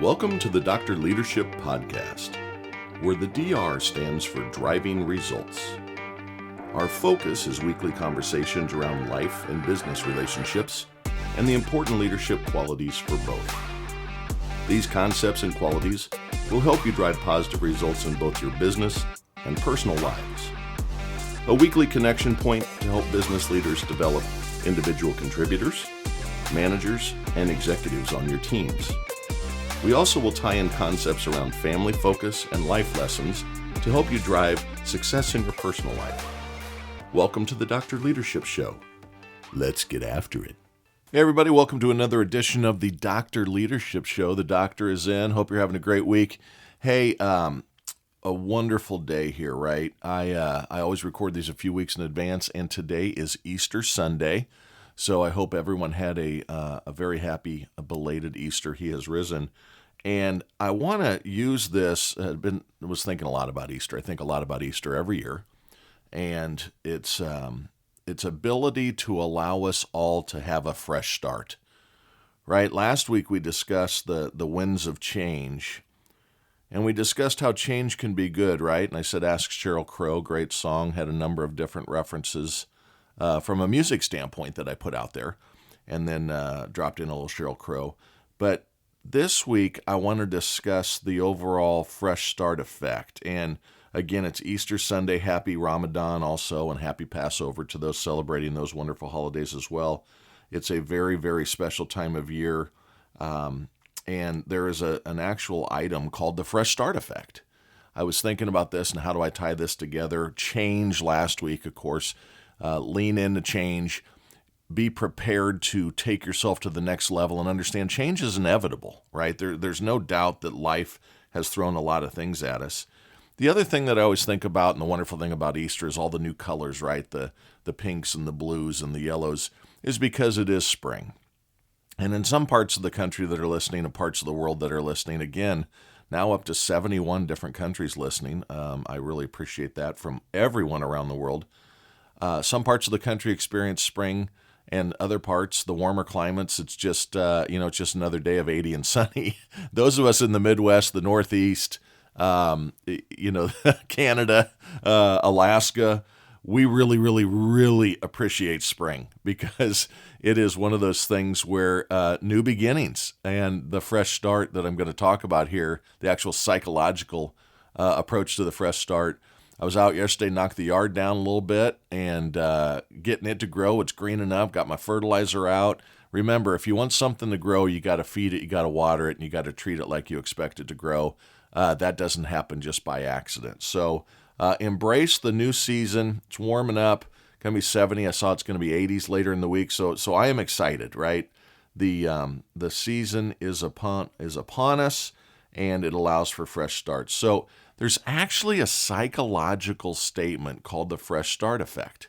Welcome to the Dr. Leadership Podcast, where the DR stands for Driving Results. Our focus is weekly conversations around life and business relationships and the important leadership qualities for both. These concepts and qualities will help you drive positive results in both your business and personal lives. A weekly connection point to help business leaders develop individual contributors, managers, and executives on your teams. We also will tie in concepts around family focus and life lessons to help you drive success in your personal life. Welcome to the Dr. Leadership Show. Let's get after it. Hey everybody, welcome to another edition of the Dr. Leadership Show. The doctor is in. Hope you're having a great week. Hey, a wonderful day here, right? I always record these a few weeks in advance, and today is Easter Sunday. So I hope everyone had a very happy, belated Easter. He has risen. And I want to use this. Was thinking a lot about Easter. I think a lot about Easter every year. And its ability to allow us all to have a fresh start. Right? Last week we discussed the winds of change. And we discussed how change can be good, right? And I said, ask Sheryl Crow, great song, had a number of different references from a music standpoint that I put out there, and then dropped in a little Sheryl Crow. But this week, I want to discuss the overall fresh start effect. And again, it's Easter Sunday. Happy Ramadan also, and happy Passover to those celebrating those wonderful holidays as well. It's a very, very special time of year. And there is an actual item called the fresh start effect. I was thinking about this and how do I tie this together. Change last week, of course. Lean into change, be prepared to take yourself to the next level and understand change is inevitable, right? There's no doubt that life has thrown a lot of things at us. The other thing that I always think about, and the wonderful thing about Easter, is all the new colors, right? The pinks and the blues and the yellows, is because it is spring. And in some parts of the country that are listening and parts of the world that are listening, again, now up to 71 different countries listening. I really appreciate that from everyone around the world. Some parts of the country experience spring, and other parts, the warmer climates, it's just it's just another day of 80 and sunny. Those of us in the Midwest, the Northeast, Canada, Alaska, we really, really, really appreciate spring because it is one of those things where new beginnings and the fresh start that I'm going to talk about here, the actual psychological approach to the fresh start. I was out yesterday, knocked the yard down a little bit and getting it to grow. It's greening up, got my fertilizer out. Remember, if you want something to grow, you got to feed it, you got to water it, and you got to treat it like you expect it to grow. That doesn't happen just by accident. So embrace the new season. It's warming up. Going to be 70. I saw it's going to be 80s later in the week. So I am excited, right? The season is upon us, and it allows for fresh starts. So there's actually a psychological statement called the fresh start effect.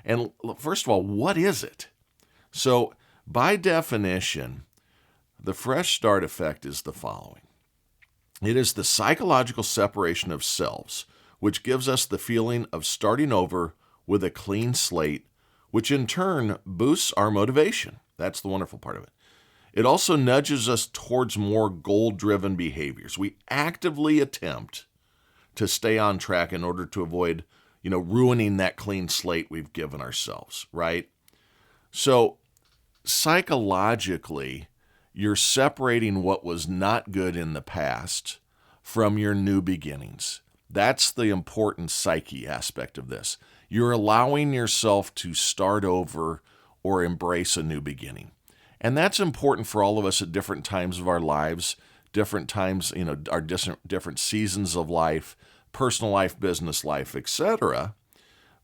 And first of all, what is it? So by definition, the fresh start effect is the following. It is the psychological separation of selves, which gives us the feeling of starting over with a clean slate, which in turn boosts our motivation. That's the wonderful part of it. It also nudges us towards more goal-driven behaviors. We actively attempt to stay on track in order to avoid, ruining that clean slate we've given ourselves, right? So psychologically, you're separating what was not good in the past from your new beginnings. That's the important psyche aspect of this. You're allowing yourself to start over or embrace a new beginning. And that's important for all of us at different times of our lives, different times, our different seasons of life, personal life, business life, etc.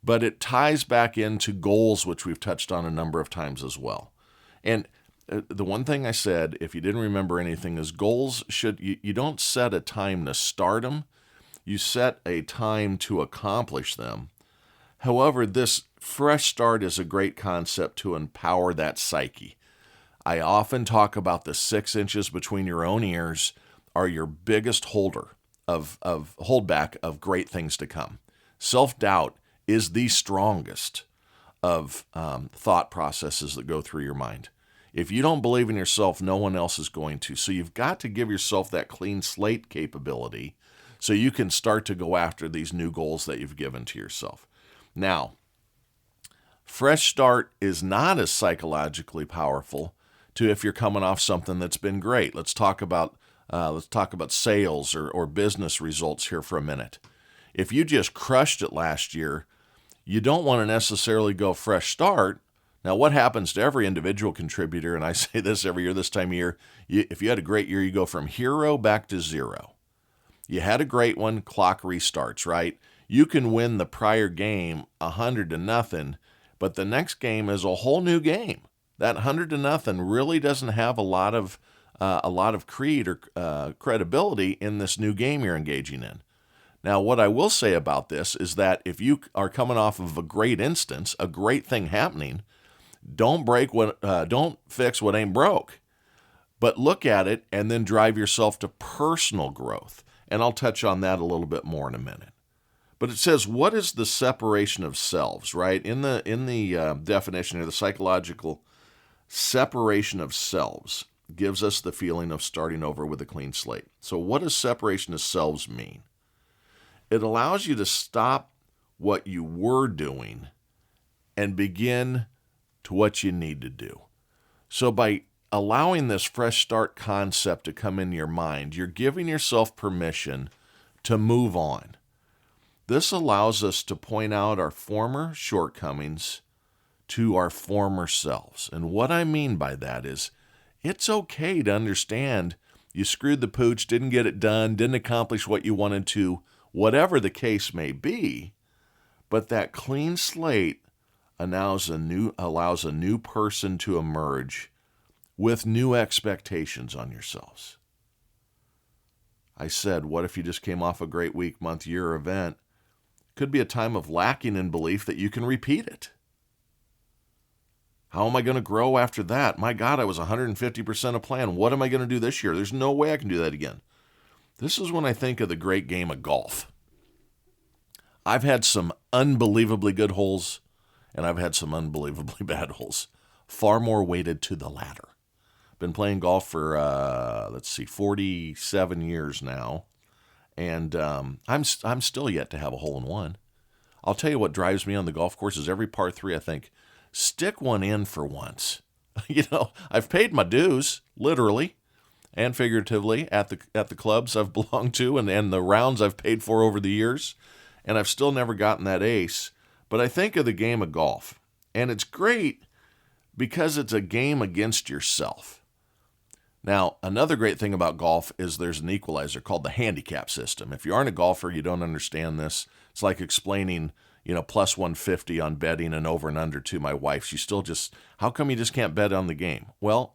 But it ties back into goals, which we've touched on a number of times as well. And the one thing I said, if you didn't remember anything, is goals you don't set a time to start them. You set a time to accomplish them. However, this fresh start is a great concept to empower that psyche. I often talk about the 6 inches between your own ears are your biggest holdback of great things to come. Self-doubt is the strongest of thought processes that go through your mind. If you don't believe in yourself, no one else is going to. So you've got to give yourself that clean slate capability so you can start to go after these new goals that you've given to yourself. Now, fresh start is not as psychologically powerful to if you're coming off something that's been great. Let's talk about sales or business results here for a minute. If you just crushed it last year, you don't want to necessarily go fresh start. Now, what happens to every individual contributor, and I say this every year this time of year, if you had a great year, you go from hero back to zero. You had a great one, clock restarts, right? You can win the prior game 100-0, but the next game is a whole new game. That 100-0 really doesn't have a lot of creed or credibility in this new game you're engaging in. Now, what I will say about this is that if you are coming off of a great instance, a great thing happening, don't fix what ain't broke, but look at it and then drive yourself to personal growth. And I'll touch on that a little bit more in a minute. But it says, what is the separation of selves, right? In the definition here, the psychological separation of selves gives us the feeling of starting over with a clean slate. So what does separation of selves mean? It allows you to stop what you were doing and begin to what you need to do. So by allowing this fresh start concept to come in your mind, you're giving yourself permission to move on. This allows us to point out our former shortcomings to our former selves. And what I mean by that is it's okay to understand you screwed the pooch, didn't get it done, didn't accomplish what you wanted to, whatever the case may be, but that clean slate allows a new person to emerge with new expectations on yourselves. I said, what if you just came off a great week, month, year event? Could be a time of lacking in belief that you can repeat it. How am I going to grow after that? My God, I was 150% of plan. What am I going to do this year? There's no way I can do that again. This is when I think of the great game of golf. I've had some unbelievably good holes, and I've had some unbelievably bad holes, far more weighted to the latter. Been playing golf for, 47 years now, and I'm still yet to have a hole-in-one. I'll tell you what drives me on the golf course is every par 3, I think, stick one in for once. I've paid my dues, literally and figuratively, at the clubs I've belonged to and the rounds I've paid for over the years, and I've still never gotten that ace. But I think of the game of golf, and it's great because it's a game against yourself. Now, another great thing about golf is there's an equalizer called the handicap system. If you aren't a golfer, you don't understand this. It's like explaining, plus 150 on betting and over and under to my wife. She's still how come you just can't bet on the game? Well,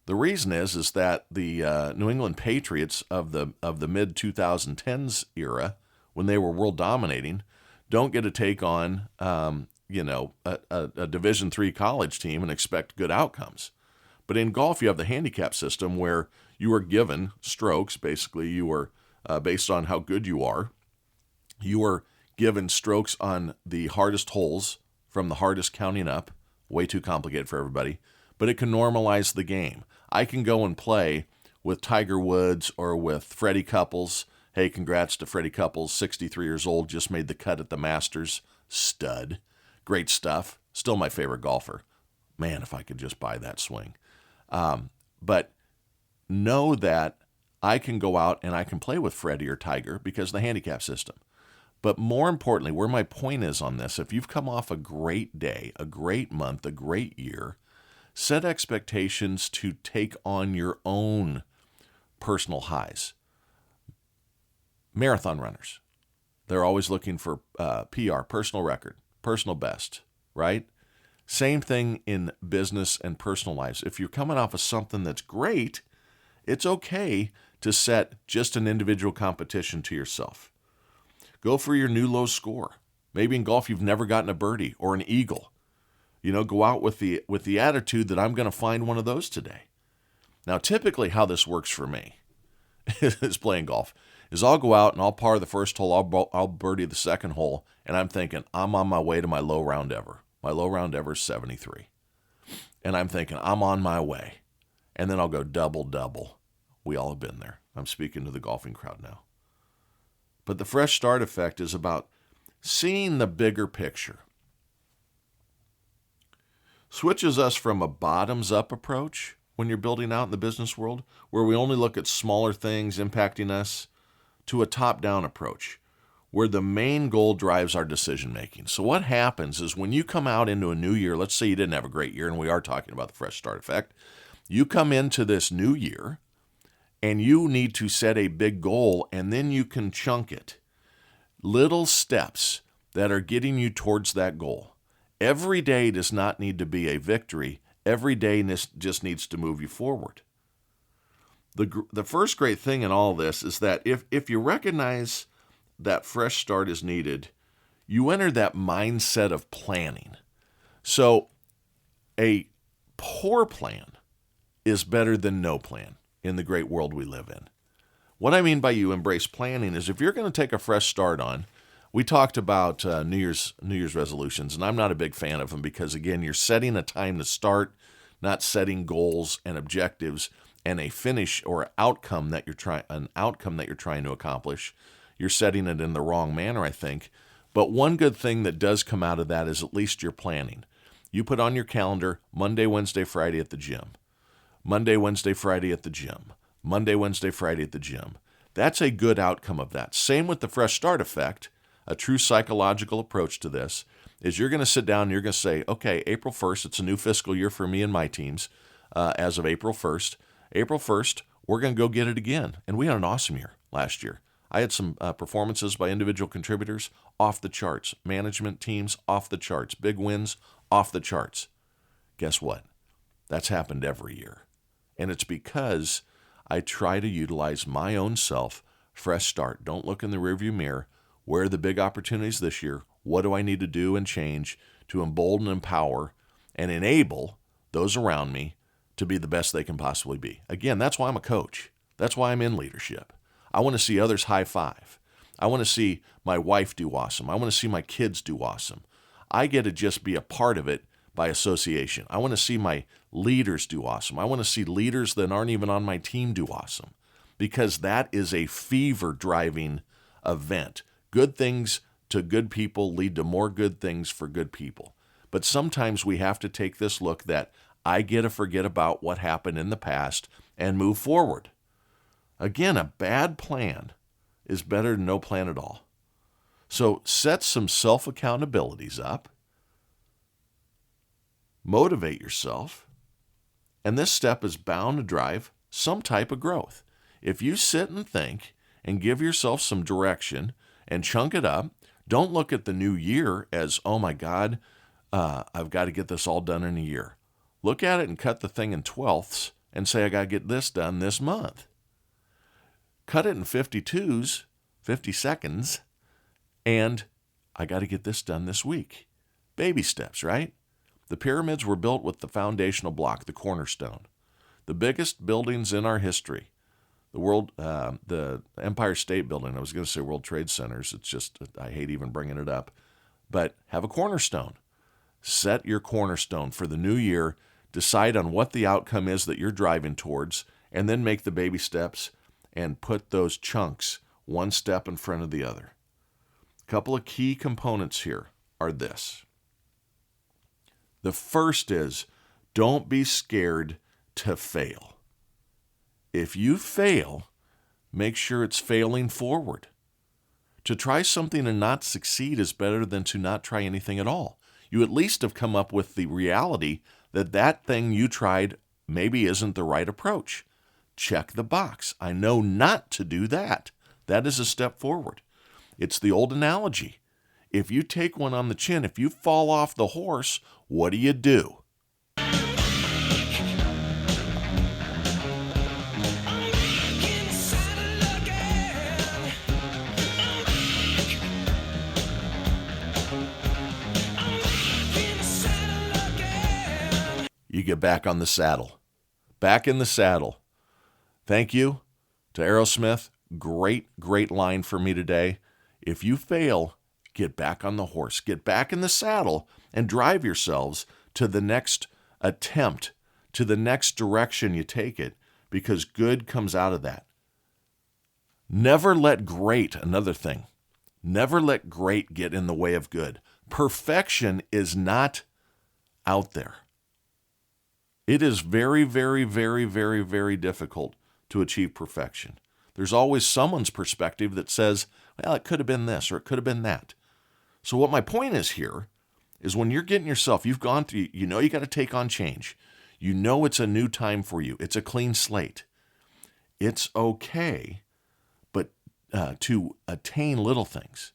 the reason is that the New England Patriots of the mid 2010s era, when they were world dominating, don't get to take on a Division III college team and expect good outcomes. But in golf, you have the handicap system where you are given strokes. Basically, you are based on how good you are. You are given strokes on the hardest holes from the hardest counting up. Way too complicated for everybody. But it can normalize the game. I can go and play with Tiger Woods or with Freddie Couples. Hey, congrats to Freddie Couples, 63 years old, just made the cut at the Masters. Stud. Great stuff. Still my favorite golfer. Man, if I could just buy that swing. But know that I can go out and I can play with Freddie or Tiger because of the handicap system. But more importantly, where my point is on this, if you've come off a great day, a great month, a great year, set expectations to take on your own personal highs. Marathon runners, they're always looking for PR, personal record, personal best, right? Same thing in business and personal lives. If you're coming off of something that's great, it's okay to set just an individual competition to yourself. Go for your new low score. Maybe in golf you've never gotten a birdie or an eagle. Go out with the attitude that I'm going to find one of those today. Now, typically how this works for me is playing golf is I'll go out and I'll par the first hole, I'll birdie the second hole, and I'm thinking I'm on my way to my low round ever. My low round ever is 73. and I'm thinking, I'm on my way. And then I'll go double, double. We all have been there. I'm speaking to the golfing crowd now. But the fresh start effect is about seeing the bigger picture. Switches us from a bottoms-up approach when you're building out in the business world, where we only look at smaller things impacting us, to a top-down approach, where the main goal drives our decision-making. So what happens is when you come out into a new year, let's say you didn't have a great year, and we are talking about the fresh start effect, you come into this new year, and you need to set a big goal, and then you can chunk it. Little steps that are getting you towards that goal. Every day does not need to be a victory. Every day just needs to move you forward. The first great thing in all this is that if you recognize that fresh start is needed, you enter that mindset of planning. So a poor plan is better than no plan in the great world we live in. What I mean by you embrace planning is if you're going to take a fresh start on, we talked about New Year's resolutions, and I'm not a big fan of them because, again, you're setting a time to start, not setting goals and objectives and a finish or outcome that you're trying to accomplish. You're setting it in the wrong manner, I think. But one good thing that does come out of that is at least you're planning. You put on your calendar Monday, Wednesday, Friday at the gym. Monday, Wednesday, Friday at the gym. Monday, Wednesday, Friday at the gym. That's a good outcome of that. Same with the fresh start effect. A true psychological approach to this is you're going to sit down and you're going to say, okay, April 1st, it's a new fiscal year for me and my teams as of April 1st. April 1st, we're going to go get it again. And we had an awesome year last year. I had some performances by individual contributors off the charts. Management teams off the charts. Big wins off the charts. Guess what? That's happened every year. And it's because I try to utilize my own self, fresh start. Don't look in the rearview mirror. Where are the big opportunities this year? What do I need to do and change to embolden, empower, and enable those around me to be the best they can possibly be? Again, that's why I'm a coach. That's why I'm in leadership. I want to see others high five. I want to see my wife do awesome. I want to see my kids do awesome. I get to just be a part of it by association. I want to see my leaders do awesome. I want to see leaders that aren't even on my team do awesome, because that is a fever-driving event. Good things to good people lead to more good things for good people. But sometimes we have to take this look that I get to forget about what happened in the past and move forward. Again, a bad plan is better than no plan at all. So set some self-accountabilities up. Motivate yourself. And this step is bound to drive some type of growth. If you sit and think and give yourself some direction and chunk it up, don't look at the new year as, oh my God, I've got to get this all done in a year. Look at it and cut the thing in 12ths and say, I got to get this done this month. Cut it in 52s, 50 seconds, and I got to get this done this week. Baby steps, right? The pyramids were built with the foundational block, the cornerstone. The biggest buildings in our history, the Empire State Building, I was going to say World Trade Centers, it's just, I hate even bringing it up, but have a cornerstone. Set your cornerstone for the new year, decide on what the outcome is that you're driving towards, and then make the baby steps and put those chunks one step in front of the other. A couple of key components here are this. The first is, don't be scared to fail. If you fail, make sure it's failing forward. To try something and not succeed is better than to not try anything at all. You at least have come up with the reality that that thing you tried maybe isn't the right approach. Check the box. I know not to do that. That is a step forward. It's the old analogy. If you take one on the chin, if you fall off the horse, what do? You get back on the saddle. Back in the saddle. Thank you to Aerosmith. Great line for me today. If you fail, get back on the horse. Get back in the saddle and drive yourselves to the next attempt to the next direction you take it, because good comes out of that. Never let great, another thing, never let great get in the way of good. Perfection is not out there. It is very, very, very, very, very difficult to achieve perfection. There's always someone's perspective that says, well, it could have been this or it could have been that. So what my point is here is when you're getting yourself, you've gone through, you know you got to take on change. You know it's a new time for you. It's a clean slate. It's okay, but to attain little things.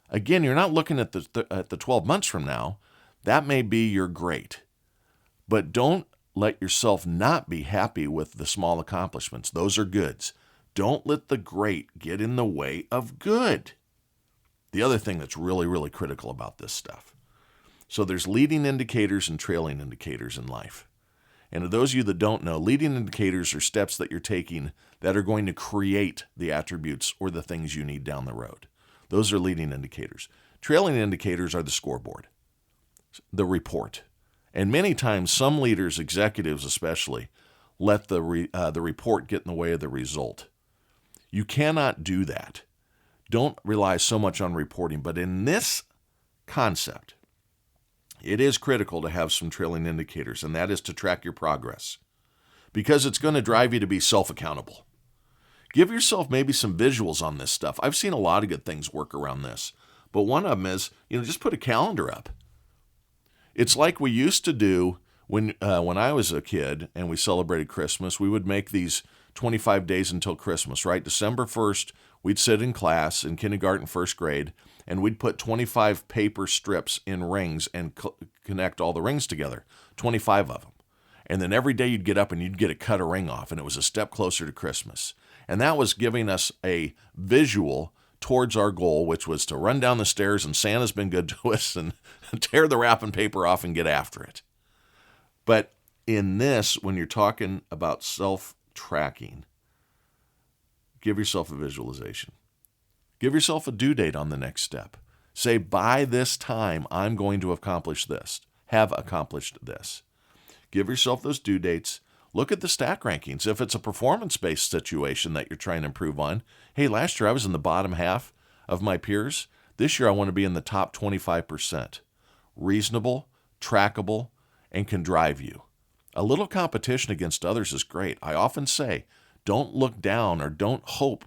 Again, you're not looking at the 12 months from now. That may be your great. But don't let yourself not be happy with the small accomplishments. Those are goods. Don't let the great get in the way of good. The other thing that's really, really critical about this stuff. So there's leading indicators and trailing indicators in life. And to those of you that don't know, leading indicators are steps that you're taking that are going to create the attributes or the things you need down the road. Those are leading indicators. Trailing indicators are the scoreboard, the report. And many times, some leaders, executives especially, let the report get in the way of the result. You cannot do that. Don't rely so much on reporting. But in this concept, it is critical to have some trailing indicators, and that is to track your progress, because it's going to drive you to be self-accountable. Give yourself maybe some visuals on this stuff. I've seen a lot of good things work around this, but one of them is, just put a calendar up. It's like we used to do when I was a kid and we celebrated Christmas. We would make these 25 days until Christmas, right? December 1st, we'd sit in class in kindergarten, first grade, and we'd put 25 paper strips in rings and connect all the rings together, 25 of them. And then every day you'd get up and you'd get to cut a ring off, and it was a step closer to Christmas. And that was giving us a visual towards our goal, which was to run down the stairs and Santa's been good to us and tear the wrapping paper off and get after it. But in this, when you're talking about self-tracking, give yourself a visualization. Give yourself a due date on the next step. Say, by this time, I'm going to accomplish this, have accomplished this. Give yourself those due dates. Look at the stack rankings. If it's a performance-based situation that you're trying to improve on, hey, last year I was in the bottom half of my peers. This year I want to be in the top 25%. Reasonable, trackable, and can drive you. A little competition against others is great. I often say, don't look down or don't hope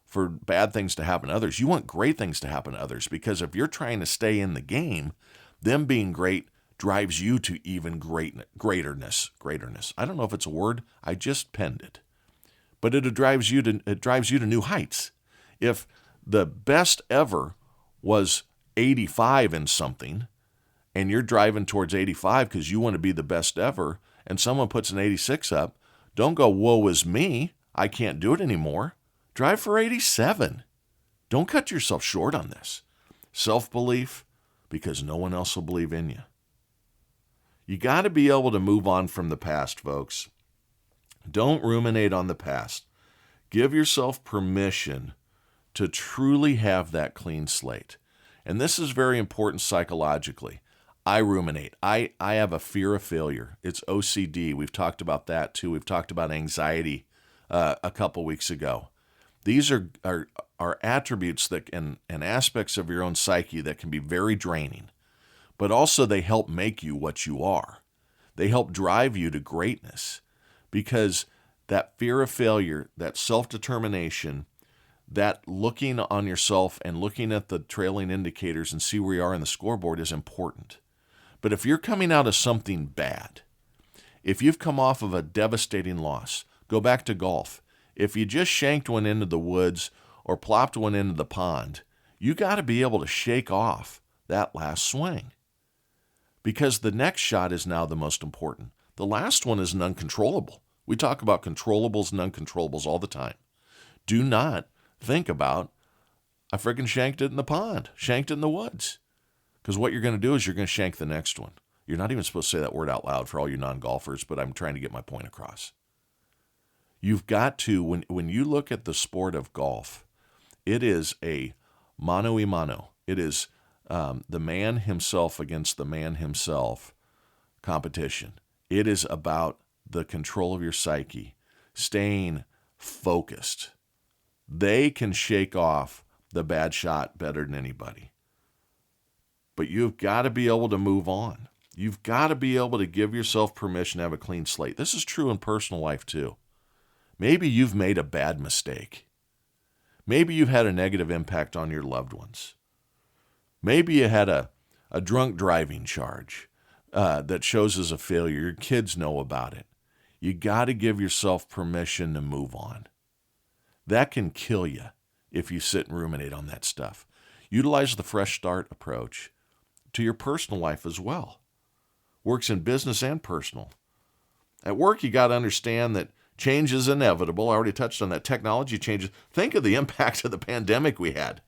for bad things to happen to others. You want great things to happen to others, because if you're trying to stay in the game, them being great drives you to even greaterness. I don't know if it's a word. I just penned it. But it drives you to new heights. If the best ever was 85 in something, and you're driving towards 85 because you want to be the best ever, and someone puts an 86 up, don't go, woe is me, I can't do it anymore. Drive for 87. Don't cut yourself short on this. Self-belief, because no one else will believe in you. You got to be able to move on from the past, folks. Don't ruminate on the past. Give yourself permission to truly have that clean slate. And this is very important psychologically. I ruminate. I have a fear of failure. It's OCD. We've talked about that too. We've talked about anxiety a couple weeks ago. These are attributes that and aspects of your own psyche that can be very draining. But also they help make you what you are. They help drive you to greatness, because that fear of failure, that self-determination, that looking on yourself and looking at the trailing indicators and see where you are in the scoreboard is important. But if you're coming out of something bad, if you've come off of a devastating loss, go back to golf. If you just shanked one into the woods or plopped one into the pond, you got to be able to shake off that last swing, because the next shot is now the most important. The last one is an uncontrollable. We talk about controllables and uncontrollables all the time. Do not think about, I freaking shanked it in the pond, shanked it in the woods. Because what you're going to do is you're going to shank the next one. You're not even supposed to say that word out loud for all you non-golfers, but I'm trying to get my point across. You've got to, when you look at the sport of golf, it is a mano a mano. It is the man himself against the man himself competition. It is about the control of your psyche, staying focused. They can shake off the bad shot better than anybody. But you've got to be able to move on. You've got to be able to give yourself permission to have a clean slate. This is true in personal life too. Maybe you've made a bad mistake. Maybe you've had a negative impact on your loved ones. Maybe you had a drunk driving charge that shows as a failure. Your kids know about it. You got to give yourself permission to move on. That can kill you if you sit and ruminate on that stuff. Utilize the fresh start approach to your personal life as well. Works in business and personal. At work, you got to understand that change is inevitable. I already touched on that. Technology changes. Think of the impact of the pandemic we had.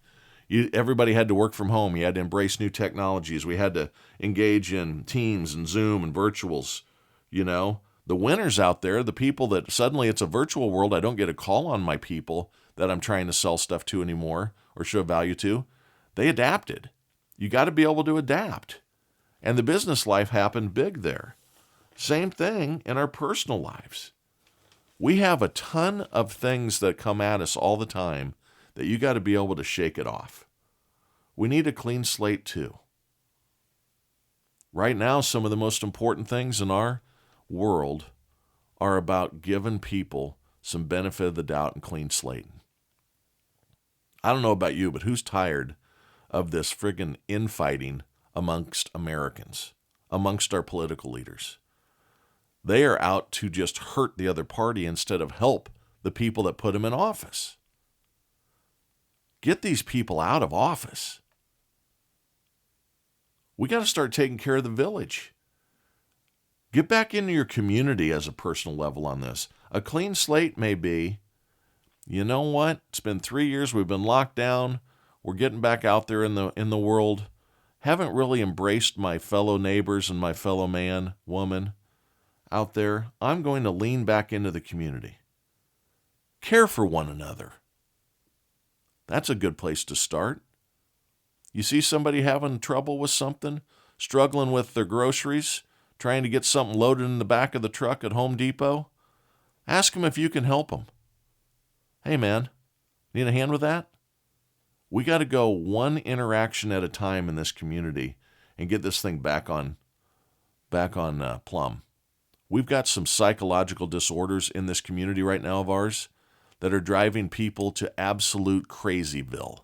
Everybody had to work from home. You had to embrace new technologies. We had to engage in Teams and Zoom and virtuals. The winners out there, the people that suddenly it's a virtual world, I don't get a call on my people that I'm trying to sell stuff to anymore or show value to. They adapted. You got to be able to adapt. And the business life happened big there. Same thing in our personal lives. We have a ton of things that come at us all the time that you got to be able to shake it off. We need a clean slate too. Right now, some of the most important things in our world are about giving people some benefit of the doubt and clean slate. I don't know about you, but who's tired of this friggin' infighting amongst Americans, amongst our political leaders? They are out to just hurt the other party instead of help the people that put them in office. Get these people out of office. We got to start taking care of the village. Get back into your community as a personal level on this. A clean slate may be, you know what? It's been 3 years. We've been locked down. We're getting back out there in the world. Haven't really embraced my fellow neighbors and my fellow man, woman out there. I'm going to lean back into the community. Care for one another. That's a good place to start. You see somebody having trouble with something, struggling with their groceries, trying to get something loaded in the back of the truck at Home Depot? Ask them if you can help them. Hey, man, need a hand with that? We got to go one interaction at a time in this community and get this thing back on plumb. We've got some psychological disorders in this community right now of ours that are driving people to absolute crazyville.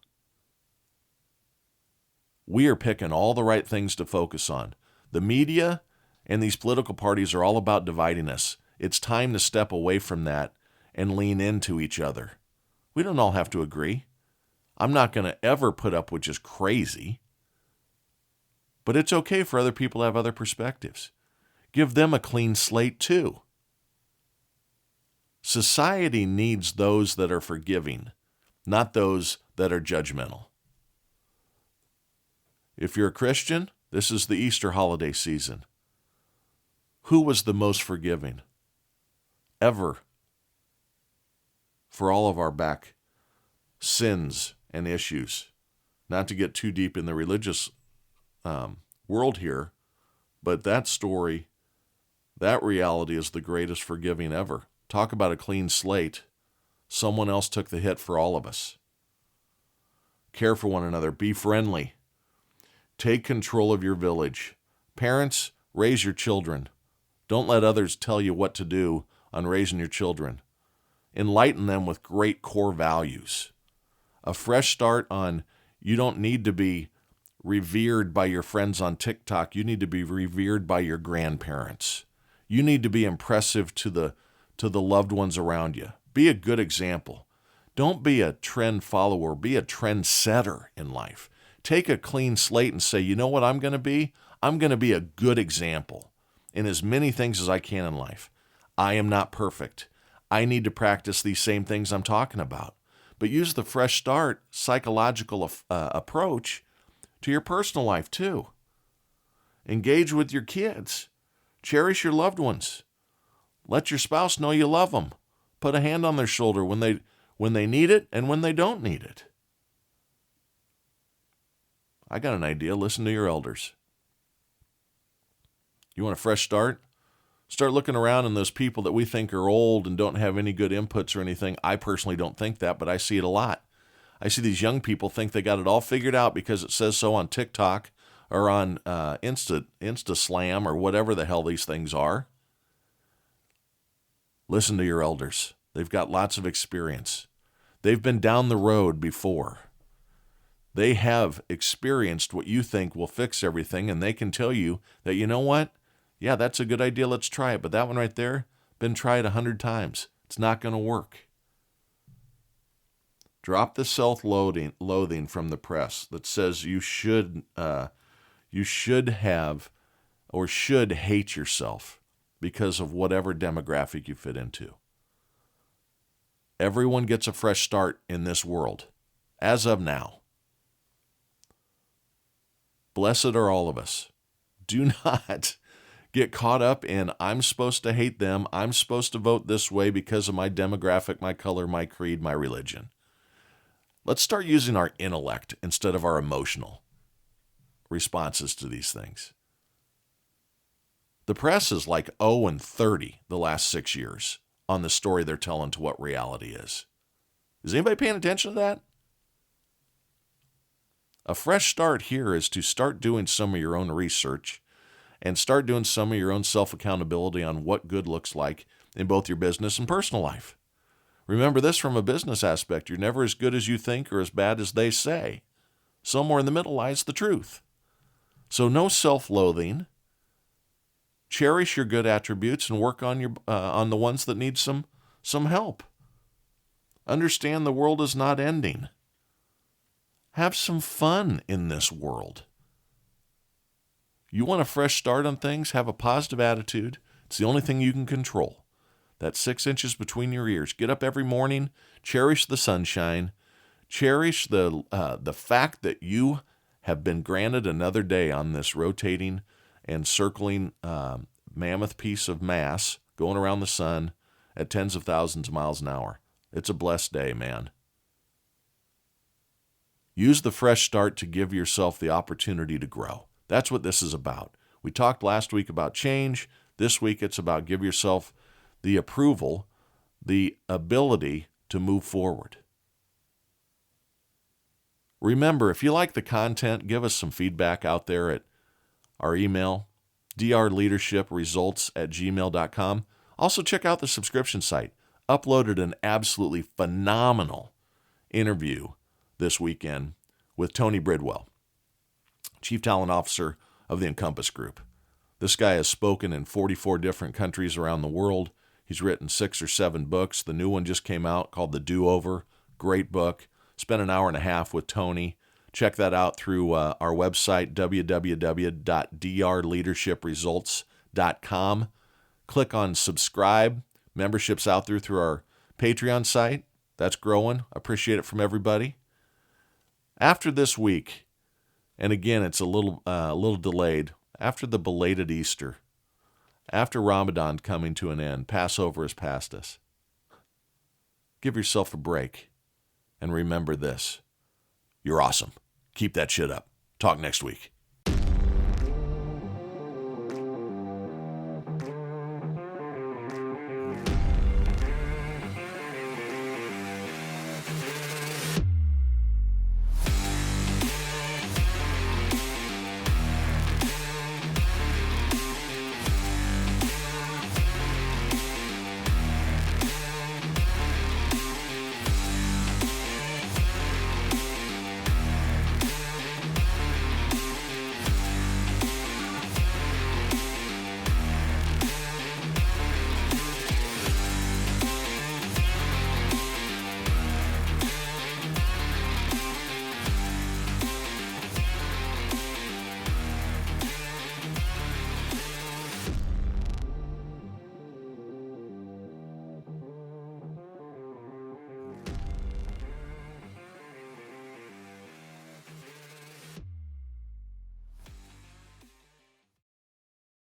We are picking all the right things to focus on. The media and these political parties are all about dividing us. It's time to step away from that and lean into each other. We don't all have to agree. I'm not going to ever put up with just crazy. But it's okay for other people to have other perspectives. Give them a clean slate too. Society needs those that are forgiving, not those that are judgmental. If you're a Christian, this is the Easter holiday season. Who was the most forgiving ever for all of our back sins and issues? Not to get too deep in the religious world here, but that story, that reality is the greatest forgiving ever. Talk about a clean slate. Someone else took the hit for all of us. Care for one another. Be friendly. Take control of your village. Parents, raise your children. Don't let others tell you what to do on raising your children. Enlighten them with great core values. A fresh start on you don't need to be revered by your friends on TikTok. You need to be revered by your grandparents. You need to be impressive to the loved ones around you. Be a good example. Don't be a trend follower. Be a trend setter in life. Take a clean slate and say, you know what I'm going to be? I'm going to be a good example in as many things as I can in life. I am not perfect. I need to practice these same things I'm talking about. But use the fresh start psychological approach to your personal life too. Engage with your kids. Cherish your loved ones. Let your spouse know you love them. Put a hand on their shoulder when they need it and when they don't need it. I got an idea. Listen to your elders. You want a fresh start? Start looking around, and those people that we think are old and don't have any good inputs or anything, I personally don't think that, but I see it a lot. I see these young people think they got it all figured out because it says so on TikTok or on Insta Slam or whatever the hell these things are. Listen to your elders. They've got lots of experience. They've been down the road before. They have experienced what you think will fix everything, and they can tell you that, you know what? Yeah, that's a good idea. Let's try it. But that one right there, been tried 100 times. It's not going to work. Drop the self-loathing from the press that says you should have or should hate yourself because of whatever demographic you fit into. Everyone gets a fresh start in this world, as of now. Blessed are all of us. Do not get caught up in, I'm supposed to hate them, I'm supposed to vote this way because of my demographic, my color, my creed, my religion. Let's start using our intellect instead of our emotional responses to these things. The press is like 0-30 the last 6 years on the story they're telling to what reality is. Is anybody paying attention to that? A fresh start here is to start doing some of your own research and start doing some of your own self-accountability on what good looks like in both your business and personal life. Remember this from a business aspect. You're never as good as you think or as bad as they say. Somewhere in the middle lies the truth. So no self-loathing. Cherish your good attributes and work on the ones that need some help. Understand the world is not ending. Have some fun in this world. You want a fresh start on things? Have a positive attitude. It's the only thing you can control. That's 6 inches between your ears. Get up every morning. Cherish the sunshine. Cherish the fact that you have been granted another day on this rotating and circling mammoth piece of mass going around the sun at tens of thousands of miles an hour. It's a blessed day, man. Use the fresh start to give yourself the opportunity to grow. That's what this is about. We talked last week about change. This week it's about give yourself the approval, the ability to move forward. Remember, if you like the content, give us some feedback out there at our email, drleadershipresults@gmail.com. Also check out the subscription site. Uploaded an absolutely phenomenal interview this weekend with Tony Bridwell, Chief Talent Officer of the Encompass Group. This guy has spoken in 44 different countries around the world. He's written 6 or 7 books. The new one just came out called The Do-Over. Great book. Spent an hour and a half with Tony. Check that out through our website, www.drleadershipresults.com. Click on subscribe. Membership's out there through our Patreon site. That's growing. Appreciate it from everybody. After this week, and again, it's a little delayed, after the belated Easter, after Ramadan coming to an end, Passover is past us. Give yourself a break and remember this. You're awesome. Keep that shit up. Talk next week.